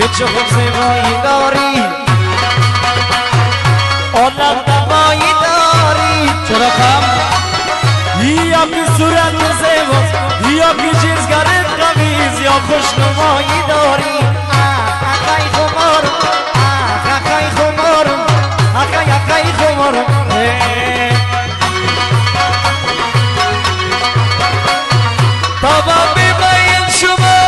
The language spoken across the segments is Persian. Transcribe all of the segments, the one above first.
چه خوب زیبایی داری عالم نمایی داری چرا خم؟ یا که صورت زیباست یا که چیزگرت قویز یا خوشنمایی داری اخای خمارم اخای خمارم اخای خمارم بابا ببین شما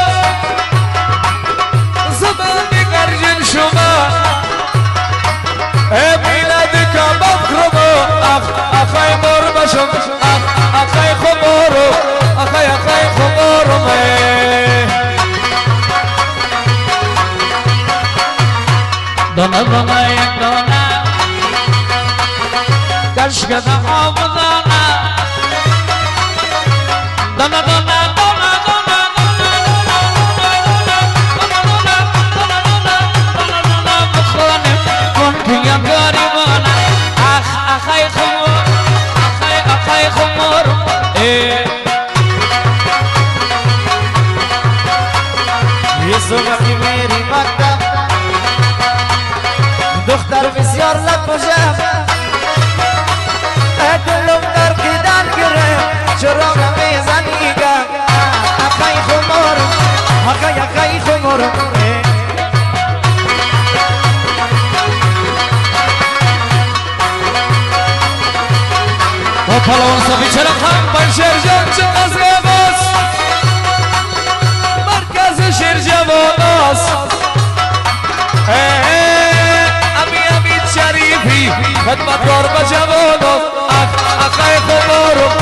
زبان گرجن شما میلاد کباب کرما اخای مور بشم اخای خمارم اخای خمارم دانه دانه یک دانه کشکده آب دانه دانه دانه اخای خمار یه صبحی میری مکتب دختر بسیار لپوشم دلم در قیدن گرم چرا نمیزنی گم اخای خمارم اخای خمارم و پلوان صفی چرا خم من شرجم چه از غباس مرکز شیر جواناست امی شریفی خدمتگار با جواناست اخای خمارم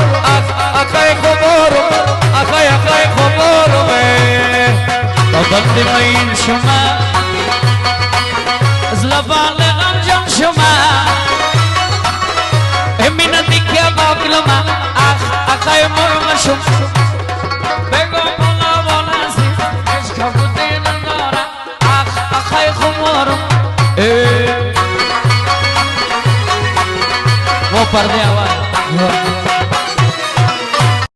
اخای خمارم اخای خمارم با بند مین شما از لبان غمجم شما امینتی که باقلما اخای مرمشم بگم بلا بانسی عشق بودین دارم اخای خمارم و پرده